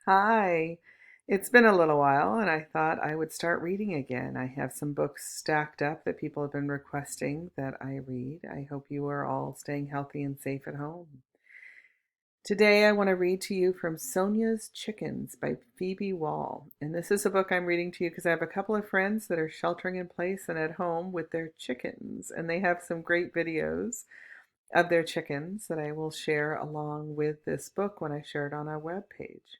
Hi. It's been a little while, and I thought I would start reading again. I have some books stacked up that people have been requesting that I read. I hope you are all staying healthy and safe at home. Today, I want to read to you from Sonia's Chickens by Phoebe Wahl. And this is a book I'm reading to you because I have a couple of friends that are sheltering in place and at home with their chickens, and they have some great videos of their chickens that I will share along with this book when I share it on our webpage.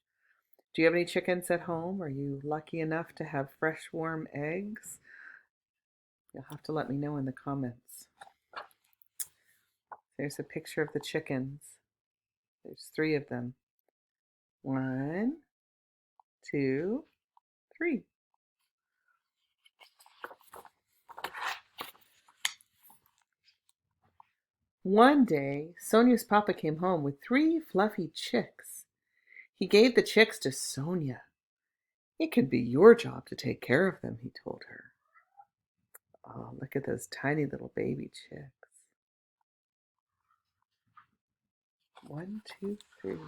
Do you have any chickens at home? Are you lucky enough to have fresh, warm eggs? You'll have to let me know in the comments. There's a picture of the chickens. There's three of them. One, two, three. One day, Sonia's papa came home with three fluffy chicks. He gave the chicks to Sonia. It can be your job to take care of them, he told her. Oh, look at those tiny little baby chicks. One, two, three.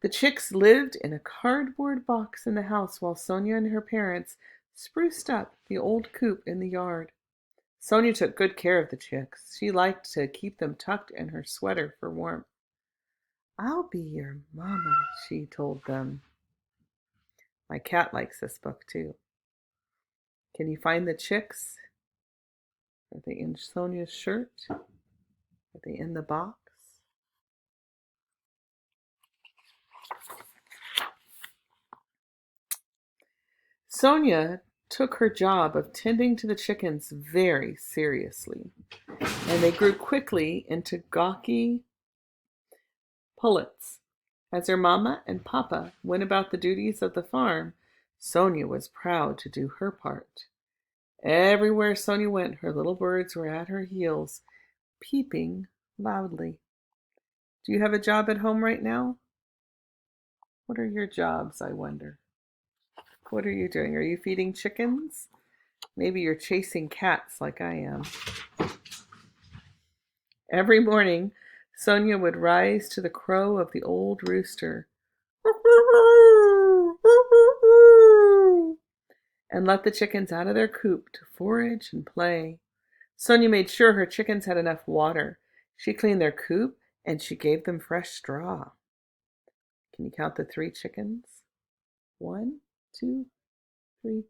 The chicks lived in a cardboard box in the house while Sonia and her parents spruced up the old coop in the yard. Sonia took good care of the chicks. She liked to keep them tucked in her sweater for warmth. I'll be your mama, she told them. My cat likes this book too. Can you find the chicks? Are they in Sonia's shirt? Are they in the box? Sonia took her job of tending to the chickens very seriously, and they grew quickly into gawky pullets. As her mama and papa went about the duties of the farm, Sonia was proud to do her part. Everywhere Sonia went, her little birds were at her heels, peeping loudly. Do you have a job at home right now? What are your jobs, I wonder? What are you doing? Are you feeding chickens? Maybe you're chasing cats like I am. Every morning, Sonia would rise to the crow of the old rooster and let the chickens out of their coop to forage and play. Sonia made sure her chickens had enough water. She cleaned their coop and she gave them fresh straw. Can you count the three chickens? One, two, three.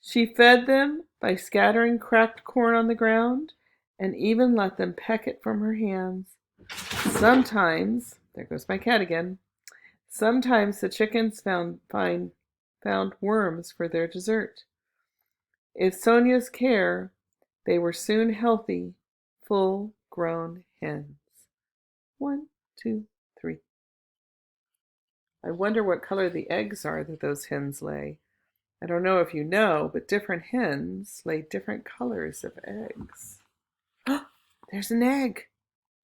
She fed them by scattering cracked corn on the ground and even let them peck it from her hands. Sometimes, there goes my cat again, sometimes the chickens found worms for their dessert. With Sonia's care, they were soon healthy, full-grown hens. One, two, three. I wonder what color the eggs are that those hens lay. I don't know if you know, but different hens lay different colors of eggs. There's an egg.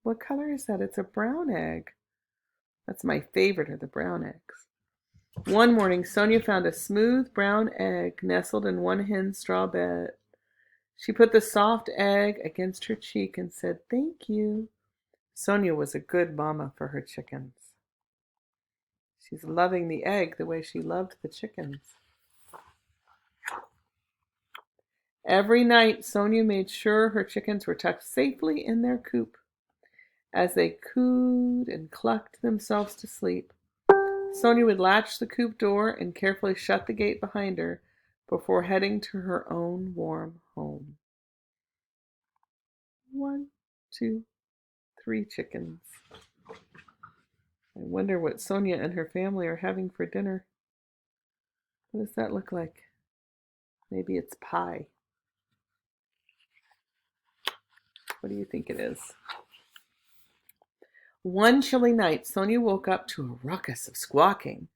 What color is that? It's a brown egg. That's my favorite of the brown eggs. One morning, Sonia found a smooth brown egg nestled in one hen's straw bed. She put the soft egg against her cheek and said, "Thank you." Sonia was a good mama for her chickens. She's loving the egg the way she loved the chickens. Every night, Sonia made sure her chickens were tucked safely in their coop. As they cooed and clucked themselves to sleep, Sonia would latch the coop door and carefully shut the gate behind her before heading to her own warm home. One, two, three chickens. I wonder what Sonia and her family are having for dinner. What does that look like? Maybe it's pie. What do you think it is? One chilly night, Sonia woke up to a ruckus of squawking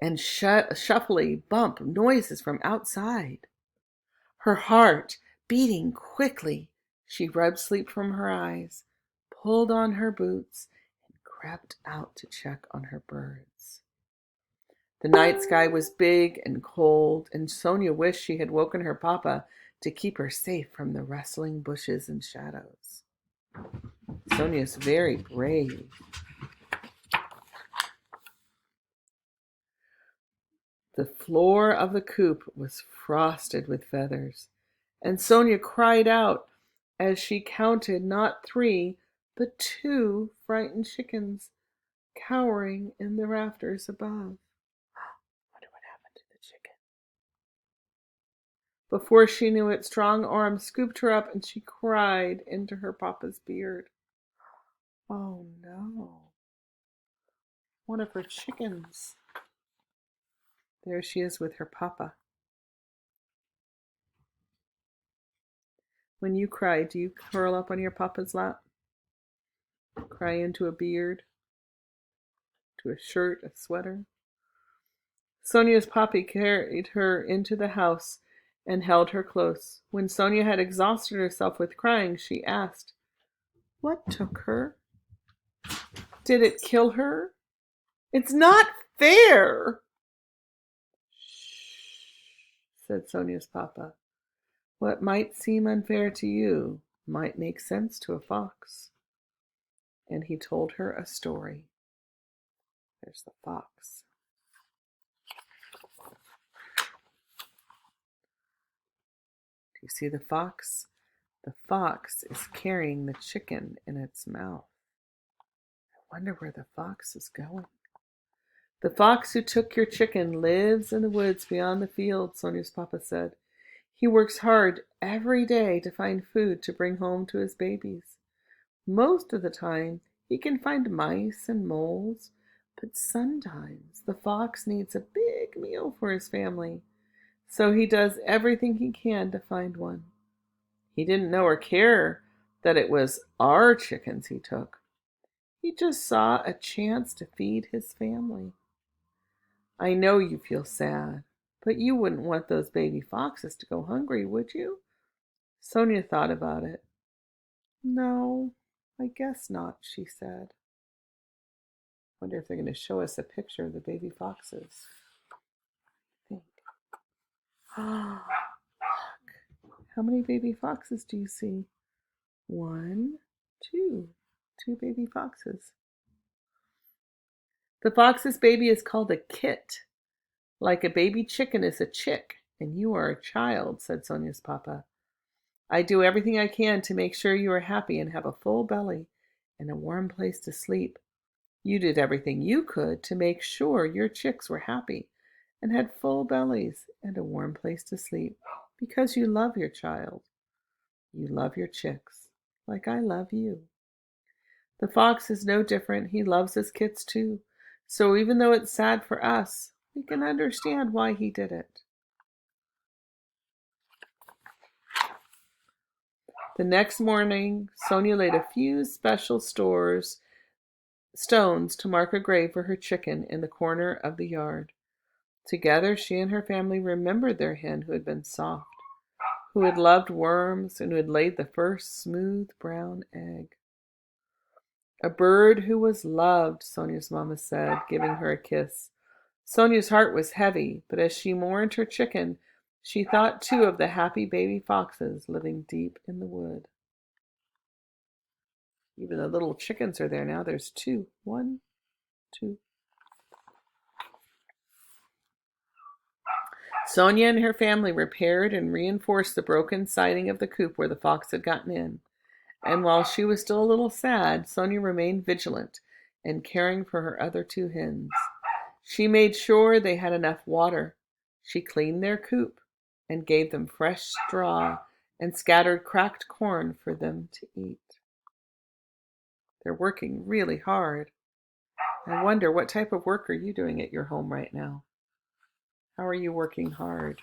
and shuffly bump noises from outside. Her heart beating quickly, she rubbed sleep from her eyes, pulled on her boots, and crept out to check on her birds. The night sky was big and cold, and Sonia wished she had woken her papa to keep her safe from the rustling bushes and shadows. Sonia's very brave. The floor of the coop was frosted with feathers, and Sonia cried out as she counted not 3, but 2 frightened chickens cowering in the rafters above. Wonder what happened to the chicken. Before she knew it, strong arms scooped her up and she cried into her papa's beard. Oh no, one of her chickens. There she is with her papa. When you cry, do you curl up on your papa's lap? Cry into a beard, to a shirt, a sweater? Sonia's papi carried her into the house and held her close. When Sonia had exhausted herself with crying, she asked, "What took her? Did it kill her? It's not fair!" "Shh," said Sonia's papa. "What might seem unfair to you might make sense to a fox." And he told her a story. There's the fox. Do you see the fox? The fox is carrying the chicken in its mouth. I wonder where the fox is going. "The fox who took your chicken lives in the woods beyond the field," Sonia's papa said. "He works hard every day to find food to bring home to his babies. Most of the time, he can find mice and moles, but sometimes the fox needs a big meal for his family, so he does everything he can to find one." He didn't know or care that it was our chickens he took. He just saw a chance to feed his family. I know you feel sad, but you wouldn't want those baby foxes to go hungry, would you? Sonia thought about it. "No, I guess not," she said. Wonder if they're going to show us a picture of the baby foxes. I think. Ah, look. How many baby foxes do you see? 1, 2. 2 baby foxes. The fox's baby is called a kit. Like a baby chicken is a chick, and you are a child, said Sonia's papa. I do everything I can to make sure you are happy and have a full belly and a warm place to sleep. You did everything you could to make sure your chicks were happy and had full bellies and a warm place to sleep because you love your child. You love your chicks like I love you. The fox is no different. He loves his kits too. So even though it's sad for us, we can understand why he did it. The next morning, Sonia laid a few special stones to mark a grave for her chicken in the corner of the yard. Together, she and her family remembered their hen who had been soft, who had loved worms, and who had laid the first smooth brown egg. A bird who was loved, Sonia's mama said, giving her a kiss. Sonia's heart was heavy, but as she mourned her chicken, she thought too of the happy baby foxes living deep in the wood. Even the little chickens are there now. There's 2. 1, 2. Sonia and her family repaired and reinforced the broken siding of the coop where the fox had gotten in. And while she was still a little sad, Sonia remained vigilant and caring for her other 2 hens. She made sure they had enough water. She cleaned their coop and gave them fresh straw and scattered cracked corn for them to eat. They're working really hard. I wonder, what type of work are you doing at your home right now? How are you working hard?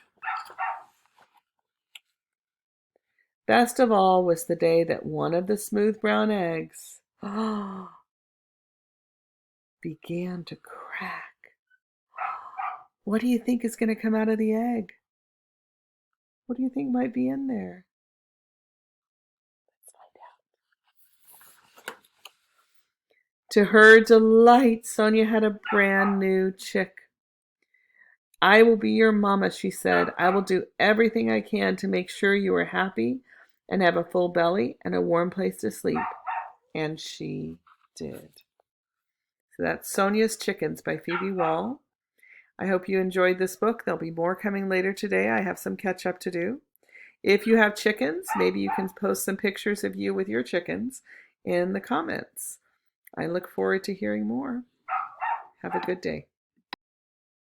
Best of all was the day that one of the smooth brown eggs began to crack. What do you think is going to come out of the egg? What do you think might be in there? Let's find out. To her delight, Sonia had a brand new chick. I will be your mama, she said. I will do everything I can to make sure you are happy and have a full belly and a warm place to sleep. And she did. So that's Sonia's Chickens by Phoebe Wahl. I hope you enjoyed this book. There'll be more coming later today. I have some catch up to do. If you have chickens, maybe you can post some pictures of you with your chickens in the comments. I look forward to hearing more. Have a good day.